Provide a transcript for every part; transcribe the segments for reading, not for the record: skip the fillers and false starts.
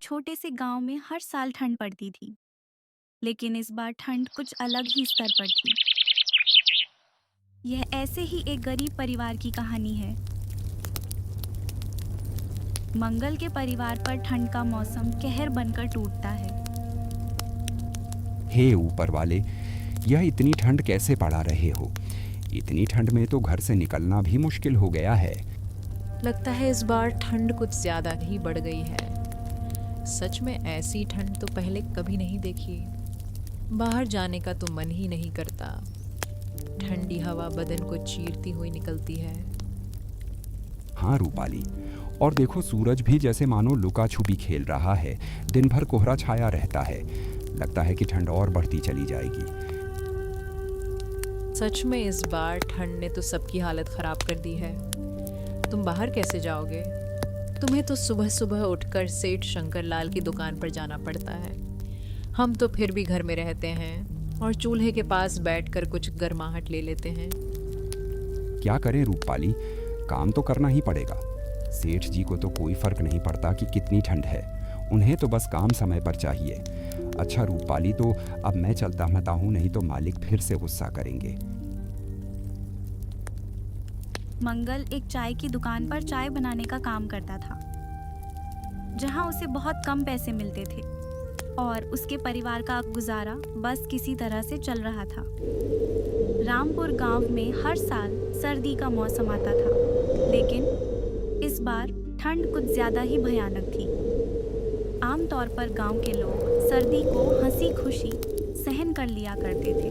छोटे से गांव में हर साल ठंड पड़ती थी, लेकिन इस बार ठंड कुछ अलग ही स्तर पर थी। यह ऐसे ही एक गरीब परिवार की कहानी है। मंगल के परिवार पर ठंड का मौसम कहर बनकर टूटता है। हे ऊपर वाले, यह इतनी ठंड कैसे पड़ा रहे हो? इतनी ठंड में तो घर से निकलना भी मुश्किल हो गया है। लगता है इस बार ठंड कुछ ज्यादा ही बढ़ गई है। सच में ऐसी ठंड तो पहले कभी नहीं देखी। बाहर जाने का तो मन ही नहीं करता। ठंडी हवा बदन को चीरती हुई निकलती है। हाँ रूपाली, और देखो सूरज भी जैसे मानो लुका छुपी खेल रहा है। दिन भर कोहरा छाया रहता है। लगता है कि ठंड और बढ़ती चली जाएगी। सच में इस बार ठंड ने तो सबकी हालत खराब कर दी है। तुम बाहर कैसे जाओगे? तुम्हें तो सुबह सुबह उठकर सेठ शंकर लाल की दुकान पर जाना पड़ता है। हम तो फिर भी घर में रहते हैं और चूल्हे के पास बैठकर कुछ गर्माहट ले लेते हैं। क्या करें रूपाली, काम तो करना ही पड़ेगा। सेठ जी को तो कोई फर्क नहीं पड़ता कि कितनी ठंड है। उन्हें तो बस काम समय पर चाहिए। अच्छा रूपाली, तो अब मैं चलता मता हूँ, नहीं तो मालिक फिर से गुस्सा करेंगे। मंगल एक चाय की दुकान पर चाय बनाने का काम करता था, जहां उसे बहुत कम पैसे मिलते थे और उसके परिवार का गुजारा बस किसी तरह से चल रहा था। रामपुर गांव में हर साल सर्दी का मौसम आता था, लेकिन इस बार ठंड कुछ ज्यादा ही भयानक थी। आमतौर पर गांव के लोग सर्दी को हंसी खुशी सहन कर लिया करते थे,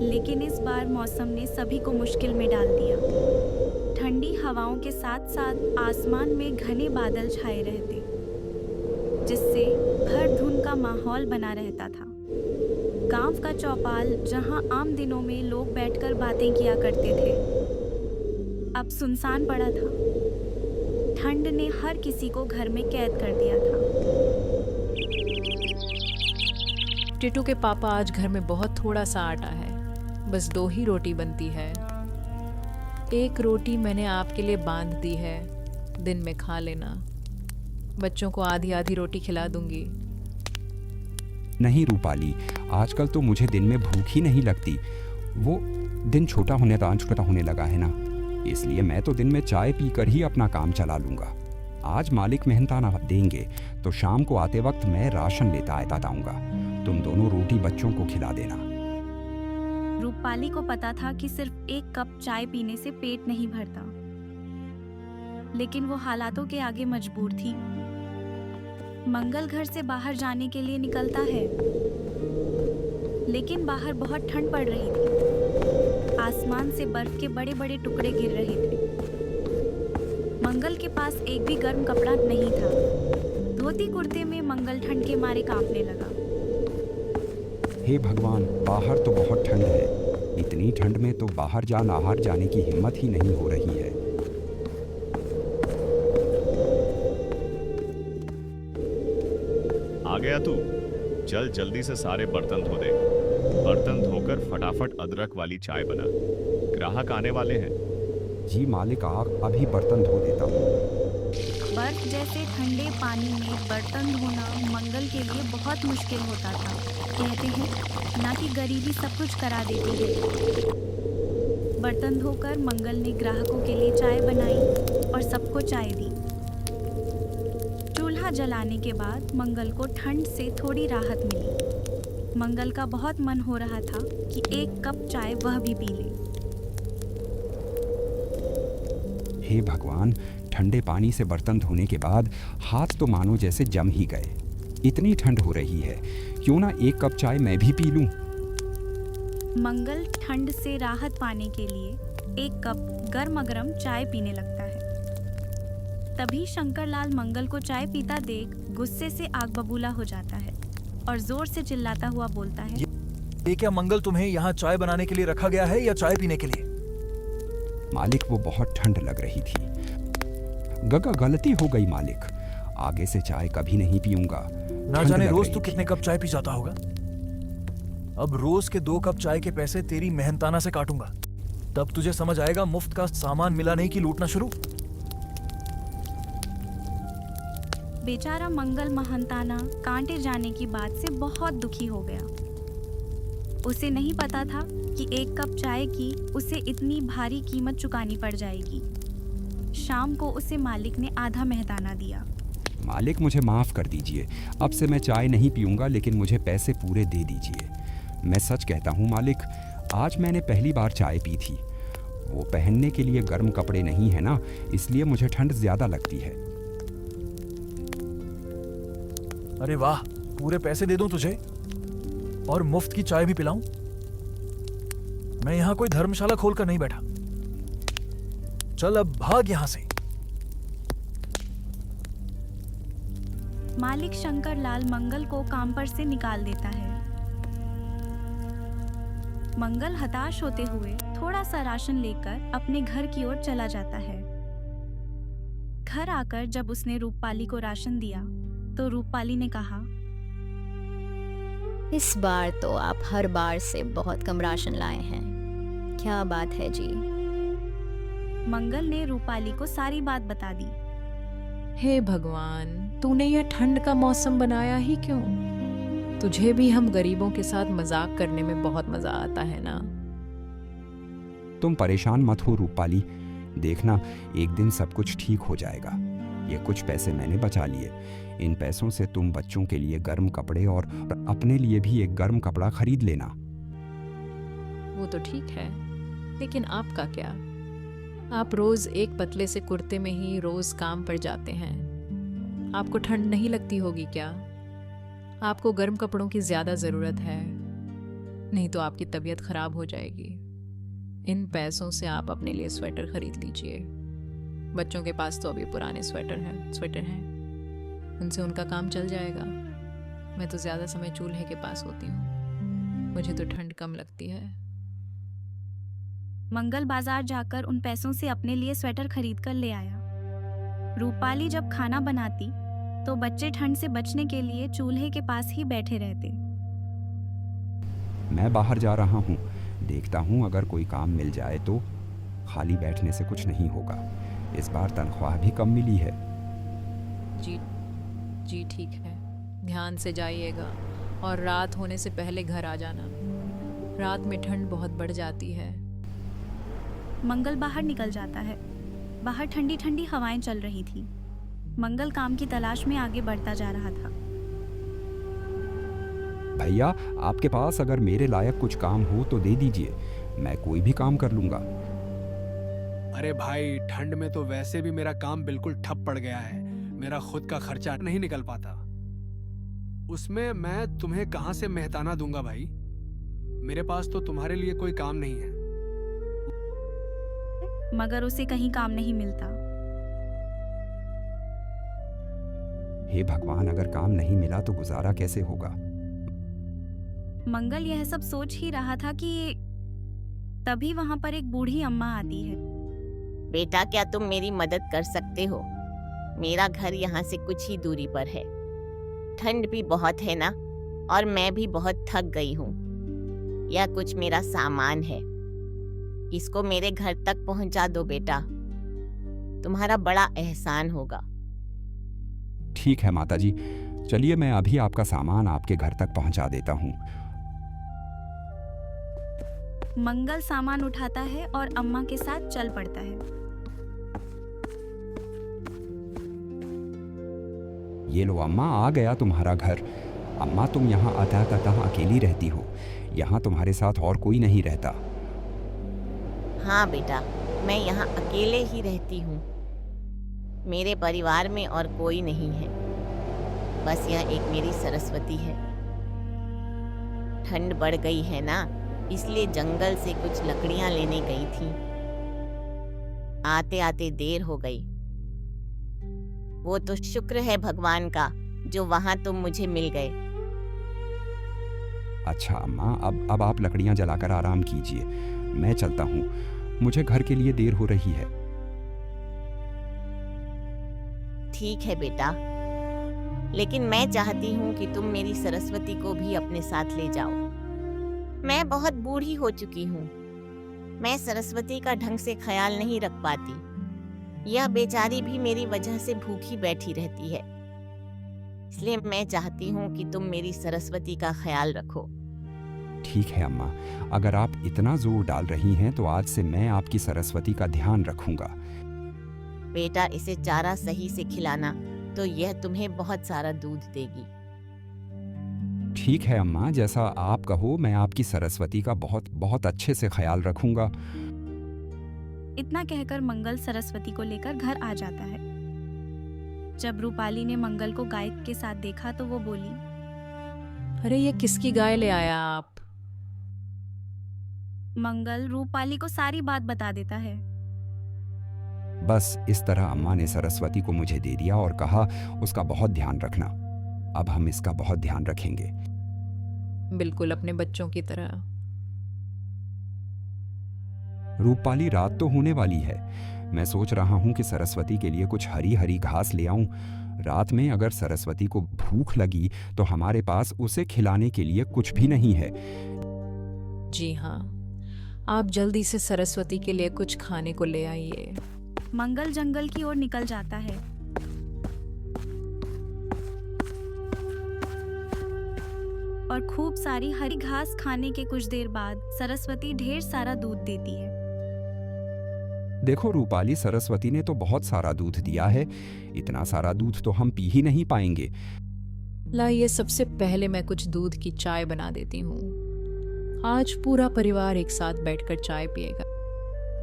लेकिन इस बार मौसम ने सभी को मुश्किल में डाल दिया। ठंडी हवाओं के साथ साथ आसमान में घने बादल छाए रहते, जिससे भर धुंध का माहौल बना रहता था। गांव का चौपाल, जहां आम दिनों में लोग बैठकर बातें किया करते थे, अब सुनसान पड़ा था। ठंड ने हर किसी को घर में कैद कर दिया था। टिटू के पापा, आज घर में बहुत थोड़ा सा आटा है। बस 2 ही रोटी बनती है। एक रोटी मैंने आपके लिए बांध दी है, दिन में खा लेना। बच्चों को आधी आधी रोटी खिला दूंगी। नहीं रूपाली, आजकल तो मुझे दिन में भूख ही नहीं लगती। वो दिन छोटा होने लगा है ना, इसलिए मैं तो दिन में चाय पीकर ही अपना काम चला लूंगा। आज मालिक मेहनताना देंगे तो शाम को आते वक्त मैं राशन लेता आऊंगा। तुम दोनों रोटी बच्चों को खिला देना। रूपाली को पता था कि सिर्फ एक कप चाय पीने से पेट नहीं भरता, लेकिन वो हालातों के आगे मजबूर थी। मंगल घर से बाहर जाने के लिए निकलता है, लेकिन बाहर बहुत ठंड पड़ रही थी। आसमान से बर्फ के बड़े बड़े टुकड़े गिर रहे थे। मंगल के पास एक भी गर्म कपड़ा नहीं था। धोती कुर्ते में मंगल ठंड के मारे कांपने लगा। हे भगवान, बाहर तो बहुत ठंड है। इतनी ठंड में तो बाहर जाने की हिम्मत ही नहीं हो रही है। आ गया तू? चल जल्दी से सारे बर्तन धो दे। बर्तन धोकर फटाफट अदरक वाली चाय बना। ग्राहक आने वाले हैं। जी मालिक, अभी बर्तन धो देता हूँ। बर्फ जैसे ठंडे पानी में बर्तन धोना मंगल के लिए बहुत मुश्किल होता था। कहते हैं ना कि गरीबी सब कुछ करा देती है। बर्तन धोकर मंगल ने ग्राहकों के लिए चाय बनाई और सबको चाय दी। चूल्हा जलाने के बाद मंगल को ठंड से थोड़ी राहत मिली। मंगल का बहुत मन हो रहा था कि एक कप चाय वह भी पी ले। हे भगवान, ठंडे पानी से बर्तन धोने के बाद हाथ तो मानो जैसे जम ही गए। इतनी ठंड हो रही है, क्यों ना एक कप चाय मैं भी पी लूं। मंगल ठंड से राहत पाने के लिए एक कप गर्मा-गर्म चाय पीने लगता है। तभी शंकरलाल मंगल को चाय पीता देख गुस्से से आग बबूला हो जाता है और जोर से चिल्लाता हुआ बोलता है, ये क्या मंगल, तुम्हें यहाँ चाय बनाने के लिए रखा गया है या चाय पीने के लिए? मालिक, वो बहुत ठंड लग रही थी। गलती हो गई मालिक, आगे से चाय कभी नहीं पीऊंगा। ना जाने रोज तू कितने कप चाय पी जाता होगा। अब रोज के 2 कप चाय के पैसे तेरी मेहनताना से काटूंगा, तब तुझे समझ आएगा मुफ्त का सामान मिला नहीं कि लूटना शुरू। बेचारा मंगल महंताना कांटे जाने की बात से बहुत दुखी हो गया। उसे नहीं पता था कि एक कप चाय की उसे इतनी भारी कीमत चुकानी पड़ जाएगी। शाम को उसे मालिक ने आधा मेहताना दिया। मालिक मुझे माफ़ कर दीजिए, अब से मैं चाय नहीं पीऊँगा, लेकिन मुझे पैसे पूरे दे दीजिए। मैं सच कहता हूँ मालिक, आज मैंने पहली बार चाय पी थी। वो पहनने के लिए गर्म कपड़े नहीं है ना, इसलिए मुझे ठंड ज़्यादा लगती है। अरे वाह, पूरे पैसे दे दूं तुझे और मुफ्त की चाय भी पिलाऊं? मैं यहां कोई धर्मशाला खोलकर नहीं बैठा। चल अब भाग यहां से। मालिक शंकर लाल मंगल को काम पर से निकाल देता है। मंगल हताश होते हुए थोड़ा सा राशन लेकर अपने घर की ओर चला जाता है। घर आकर जब उसने रूपपाली को राशन दिया तो रूपपाली ने कहा, इस बार तो आप हर बार से बहुत कम राशन लाए हैं, क्या बात है जी? मंगल ने रूपाली को सारी बात बता दी। हे भगवान, तूने यह ठंड का मौसम बनाया ही क्यों? तुझे भी हम गरीबों के साथ मजाक करने में बहुत मजा आता है ना। तुम परेशान मत हो रूपाली, देखना एक दिन सब कुछ ठीक हो जाएगा। ये कुछ पैसे मैंने बचा लिए, इन पैसों से तुम बच्चों के लिए गर्म कपड़े और अपने लिए भी एक गर्म कपड़ा खरीद लेना। वो तो ठीक है, लेकिन आपका क्या? आप रोज एक पतले से कुर्ते में ही रोज काम पर जाते हैं। आपको ठंड नहीं लगती होगी क्या? आपको गर्म कपड़ों की ज़्यादा ज़रूरत है, नहीं तो आपकी तबीयत खराब हो जाएगी। इन पैसों से आप अपने लिए स्वेटर खरीद लीजिए। बच्चों के पास तो अभी पुराने स्वेटर हैं, उनसे उनका काम चल जाएगा। मैं तो ज़्यादा समय चूल्हे के पास होती हूँ, मुझे तो ठंड कम लगती है। मंगल बाजार जाकर उन पैसों से अपने लिए स्वेटर खरीद कर ले आया। रूपाली जब खाना बनाती तो बच्चे ठंड से बचने के लिए चूल्हे के पास ही बैठे रहते। मैं बाहर जा रहा हूँ, देखता हूँ अगर कोई काम मिल जाए तो। खाली बैठने से कुछ नहीं होगा। इस बार तनख्वाह भी कम मिली है। जी ठीक है, ध्यान से जाइएगा और रात होने से पहले घर आ जाना। रात में ठंड बहुत बढ़ जाती है। मंगल बाहर निकल जाता है। बाहर ठंडी ठंडी हवाएं चल रही थी। मंगल काम की तलाश में आगे बढ़ता जा रहा था। भैया, आपके पास अगर मेरे लायक कुछ काम हो तो दे दीजिए, मैं कोई भी काम कर लूँगा। अरे भाई, ठंड में तो वैसे भी मेरा काम बिल्कुल ठप पड़ गया है। मेरा खुद का खर्चा नहीं निकल पाता, उसमें मैं तुम्हें कहां से मेहताना दूंगा भाई? मेरे पास तो तुम्हारे लिए कोई काम नहीं है। मगर उसे कहीं काम नहीं मिलता। हे भगवान, अगर काम नहीं मिला तो गुजारा कैसे होगा? मंगल यह सब सोच ही रहा था कि तभी वहां पर एक बूढ़ी अम्मा आती है। बेटा, क्या तुम मेरी मदद कर सकते हो? मेरा घर यहाँ से कुछ ही दूरी पर है। ठंड भी बहुत है ना, और मैं भी बहुत थक गई हूँ। यह कुछ मेरा सामान है, इसको मेरे घर तक पहुँचा दो बेटा, तुम्हारा बड़ा एहसान होगा। ठीक है माताजी, चलिए मैं अभी आपका सामान आपके घर तक पहुंचा देता हूँ। मंगल सामान उठाता है और अम्मा के साथ चल पड़ता है। ये लो अम्मा, आ गया तुम्हारा घर। अम्मा, तुम यहाँ अतः अकेली रहती हो, यहाँ तुम्हारे साथ और कोई नहीं रहता। हाँ बेटा, मैं यहाँ अकेले ही रहती हूँ। मेरे परिवार में और कोई नहीं है, बस यह एक मेरी सरस्वती है। ठंड बढ़ गई है ना, इसलिए जंगल से कुछ लकड़ियाँ लेने गई थी। आते आते देर हो गई। वो तो शुक्र है भगवान का जो वहाँ तुम मुझे मिल गए। अच्छा अम्मा, अब आप लकड़ियाँ जलाकर आराम कीजिए, मैं चलता हूँ, मुझे घर के लिए देर हो रही है। ठीक है बेटा, लेकिन मैं चाहती हूँ कि तुम मेरी सरस्वती को भी अपने साथ ले जाओ। मैं बहुत बूढ़ी हो चुकी हूँ, मैं सरस्वती का ढंग से ख्याल नहीं रख पाती। यह बेचारी भी मेरी वजह से भूखी बैठी रहती है। इसलिए मैं चाहती हूँ कि तुम मेरी सरस्वती का ख्याल रखो। ठीक है अम्मा, अगर आप इतना जोर डाल रही हैं तो आज से मैं आपकी सरस्वती का ध्यान रखूंगा। बेटा, इसे चारा सही से खिलाना तो यह तुम्हें बहुत सारा दूध देगी। ठीक है अम्मा, जैसा आप कहो, मैं आपकी सरस्वती का बहुत बहुत अच्छे से ख्याल रखूंगा। इतना कहकर मंगल सरस्वती को लेकर घर आ जाता है। जब रूपाली ने मंगल को गाय के साथ देखा तो वो बोली, अरे ये किसकी गाय ले आया आप? मंगल रूपाली को सारी बात बता देता है। बस इस तरह अम्मा ने सरस्वती को मुझे दे दिया और कहा उसका बहुत ध्यान रखना। अब हम इसका बहुत ध्यान रखेंगे। बिल्कुल अपने बच्चों की तरह। रूपाली, रात तो होने वाली है। मैं सोच रहा हूँ कि सरस्वती के लिए कुछ हरी हरी घास ले आऊं। रात में अगर सरस्वती को भूख लगी तो हमारे पास उसे खिलाने के लिए कुछ भी नहीं है। जी हाँ, आप जल्दी से सरस्वती के लिए कुछ खाने को ले आइए। मंगल जंगल की ओर निकल जाता है। और खूब सारी हरी घास खाने के कुछ देर बाद सरस्वती ढेर सारा दूध देती है। देखो रूपाली, सरस्वती ने तो बहुत सारा दूध दिया है। इतना सारा दूध तो हम पी ही नहीं पाएंगे। लाइए, सबसे पहले मैं कुछ दूध की चाय बना देती हूँ। आज पूरा परिवार एक साथ बैठकर चाय पिएगा।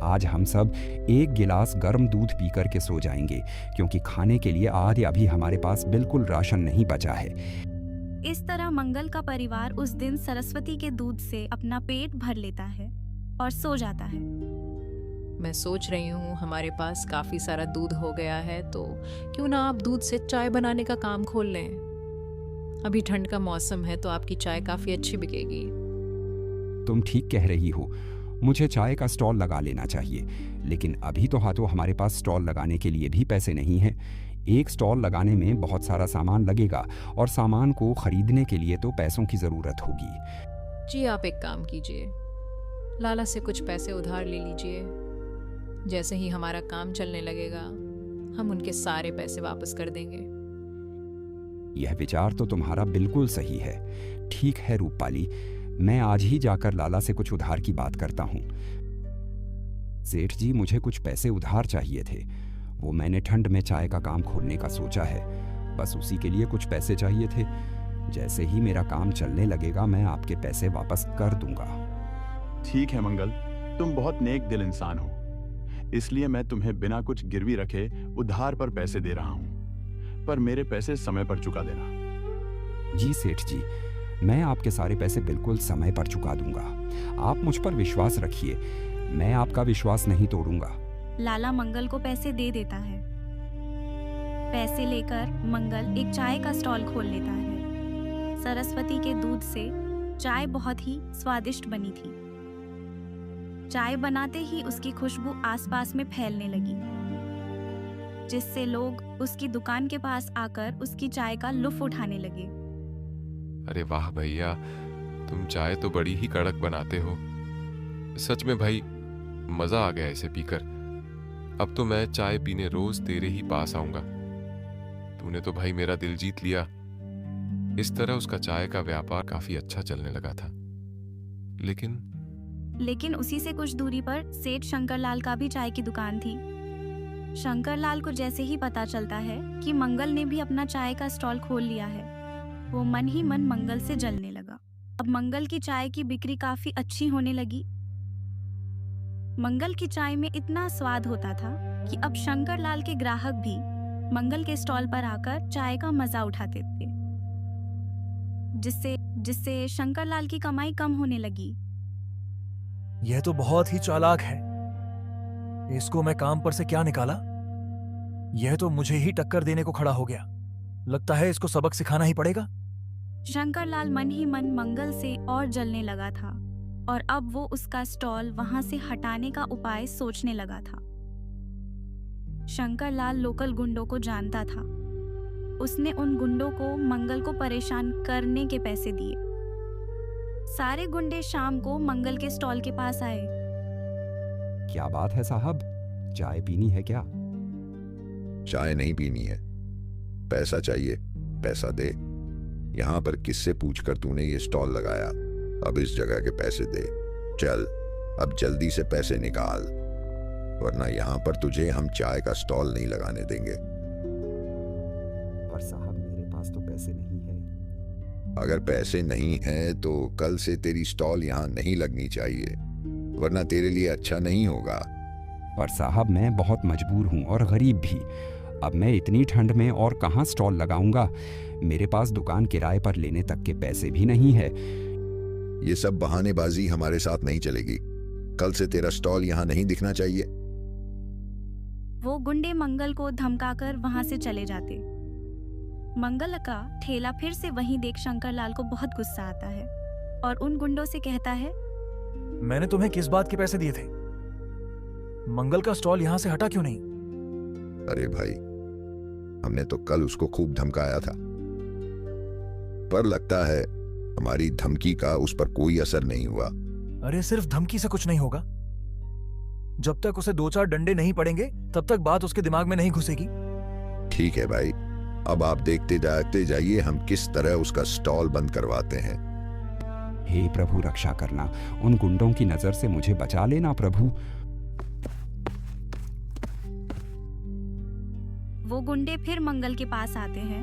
आज हम सब एक गिलास गर्म दूध पीकर के सो जाएंगे, क्योंकि खाने के लिए आज अभी हमारे पास बिल्कुल राशन नहीं बचा है। इस तरह मंगल का परिवार उस दिन सरस्वती के दूध से अपना पेट भर लेता है और सो जाता है। मैं सोच रही हूँ हमारे पास काफी सारा दूध हो गया है, तो क्यों ना आप दूध से चाय बनाने का काम खोल लें। अभी ठंड का मौसम है तो आपकी चाय काफी अच्छी बिकेगी। तुम ठीक कह रही हो, मुझे चाय का स्टॉल लगा लेना चाहिए, लेकिन अभी तो हाथों हमारे पास स्टॉल लगाने के लिए भी पैसे नहीं हैं। एक स्टॉल लगाने में बहुत सारा सामान लगेगा और सामान को खरीदने के लिए तो पैसों की ज़रूरत होगी। जी, आप एक काम कीजिए, लाला से कुछ पैसे उधार ले लीजिए। जैसे ही हमारा काम चलने लगेगा हम उनके सारे पैसे वापस कर देंगे। यह विचार तो तुम्हारा बिल्कुल सही है। ठीक है रूपाली, मैं आज ही जाकर लाला से कुछ उधार की बात करता हूँ। सेठ जी, मुझे कुछ पैसे उधार चाहिए थे। वो मैंने ठंड में चाय का काम खोलने का सोचा है, बस उसी के लिए कुछ पैसे चाहिए थे। जैसे ही मेरा काम चलने लगेगा मैं आपके पैसे वापस कर दूंगा। ठीक है मंगल, तुम बहुत नेक दिल इंसान हो, इसलिए मैं तुम्हें बिना कुछ गिरवी रखे उधार पर पैसे दे रहा हूँ, पर मेरे पैसे समय पर चुका देना। जी सेठ जी, मैं आपके सारे पैसे बिल्कुल समय पर चुका दूंगा। आप मुझ पर विश्वास रखिए, मैं आपका विश्वास नहीं तोड़ूंगा। लाला मंगल को पैसे दे देता है। पैसे लेकर मंगल एक चाय का स्टॉल खोल लेता है। सरस्वती के दूध से चाय बहुत ही स्वादिष्ट बनी थी। चाय बनाते ही उसकी खुशबू आसपास में फैलने लगी, जिससे लोग उसकी दुकान के पास आकर उसकी चाय का लुत्फ उठाने लगे। अरे वाह भैया, तुम चाय तो बड़ी ही कड़क बनाते हो। सच में भाई, मजा आ गया इसे पीकर। अब तो मैं चाय पीने रोज तेरे ही पास आऊंगा। तूने तो भाई मेरा दिल जीत लिया। इस तरह उसका चाय का व्यापार काफी अच्छा चलने लगा था। लेकिन उसी से कुछ दूरी पर सेठ शंकरलाल का भी चाय की दुकान थी। शंकरलाल को जैसे ही पता चलता है कि मंगल ने भी अपना चाय का स्टॉल खोल लिया है, वो मन ही मन मंगल से जलने लगा। अब मंगल की चाय की बिक्री काफी अच्छी होने लगी। मंगल की चाय में इतना स्वाद होता था कि अब शंकरलाल के ग्राहक भी मंगल के स्टॉल पर आकर चाय का मजा उठाते थे, जिससे शंकरलाल की कमाई कम होने लगी। यह तो बहुत ही चालाक है। इसको मैं काम पर से क्या निकाला? यह तो मुझे ही टक्कर देने को खड़ा हो गया। लगता है इसको सबक सिखाना ही पड़ेगा। शंकरलाल मन ही मन मंगल से और जलने लगा था और अब वो उसका स्टॉल वहां से हटाने का उपाय सोचने लगा था। शंकरलाल लोकल गुंडों को जानता था। उसने उन गुंडों को मंगल को परेशान करने के पैसे दिए। सारे गुंडे शाम को मंगल के स्टॉल के पास आए। क्या बात है साहब, चाय पीनी है क्या? चाय नहीं पीनी है, पैसा चाहिए। पैसा दे। यहाँ पर किससे पूछकर तूने ये स्टॉल लगाया? अब इस जगह के पैसे दे। चल अब जल्दी से पैसे निकाल, वरना यहाँ पर तुझे हम चाय का स्टॉल नहीं लगाने देंगे। पर साहब मेरे पास तो पैसे नहीं है। अगर पैसे नहीं हैं तो कल से तेरी स्टॉल यहाँ नहीं लगनी चाहिए, वरना तेरे लिए अच्छा नहीं होगा। पर साहब मैं बहुत मजबूर हूँ और गरीब भी। अब मैं इतनी ठंड में और कहाँ स्टॉल लगाऊंगा? मेरे पास दुकान किराए पर लेने तक के पैसे भी नहीं है। ये सब बहानेबाजी हमारे साथ नहीं चलेगी। कल से तेरा स्टॉल यहाँ नहीं दिखना चाहिए। वो गुंडे मंगल को धमकाकर वहां से चले जाते। मंगल का ठेला फिर से वहीं देख शंकरलाल को बहुत गुस्सा आता है और उन गुंडों से कहता है, मैंने तुम्हें किस बात के पैसे दिए थे? मंगल का स्टॉल यहाँ से हटा क्यों नहीं? अरे भाई, हमने तो कल उसको खूब धमकाया था, पर लगता है हमारी धमकी का उस पर कोई असर नहीं हुआ। अरे सिर्फ धमकी से कुछ नहीं होगा। जब तक उसे 2-4 डंडे नहीं पड़ेंगे तब तक बात उसके दिमाग में नहीं घुसेगी। ठीक है भाई, अब आप देखते जाइए हम किस तरह उसका स्टॉल बंद करवाते हैं। हे प्रभु रक्षा करना, उन गुंडों की नजर से मुझे बचा लेना प्रभु। वो गुंडे फिर मंगल के पास आते हैं।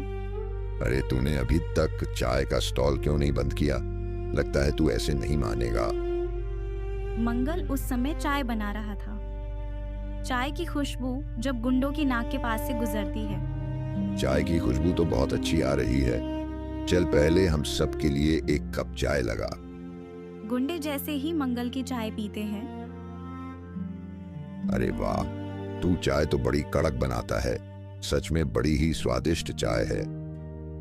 अरे तूने अभी तक चाय का स्टॉल क्यों नहीं बंद किया? लगता है तू ऐसे नहीं मानेगा। मंगल उस समय चाय बना रहा था। चाय की खुशबू जब गुंडों की नाक के पास से गुजरती है। चाय की खुशबू तो बहुत अच्छी आ रही है। चल पहले हम सब के लिए एक कप चाय लगा। गुंडे जैसे ही मंगल की चाय पीते हैं, अरे वाह, तू चाय तो बड़ी कड़क बनाता है। सच में बड़ी ही स्वादिष्ट चाय है।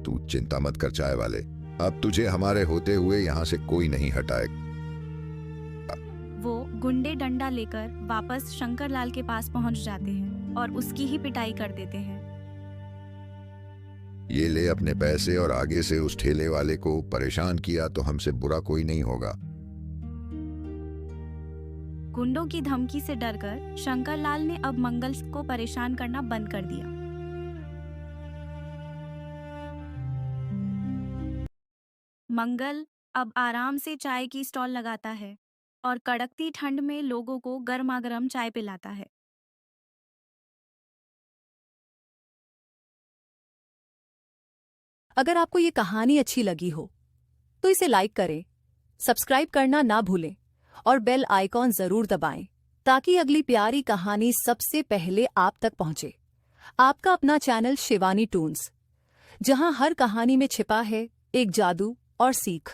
तू चिंता मत कर चाय वाले, अब तुझे हमारे होते हुए यहाँ से कोई नहीं हटाएगा। वो गुंडे डंडा लेकर वापस शंकरलाल के पास पहुंच जाते हैं और उसकी ही पिटाई कर देते हैं। ये ले अपने पैसे और आगे से उस ठेले वाले को परेशान किया तो हमसे बुरा कोई नहीं होगा। गुंडों की धमकी से डरकर शंकरलाल ने अब मंगल को परेशान करना बंद कर दिया। मंगल अब आराम से चाय की स्टॉल लगाता है और कड़कती ठंड में लोगों को गर्मा-गर्म चाय पिलाता है। अगर आपको ये कहानी अच्छी लगी हो तो इसे लाइक करें, सब्सक्राइब करना ना भूलें और बेल आइकॉन जरूर दबाएं ताकि अगली प्यारी कहानी सबसे पहले आप तक पहुंचे। आपका अपना चैनल शिवानी टून्स, जहां हर कहानी में छिपा है एक जादू और सीख।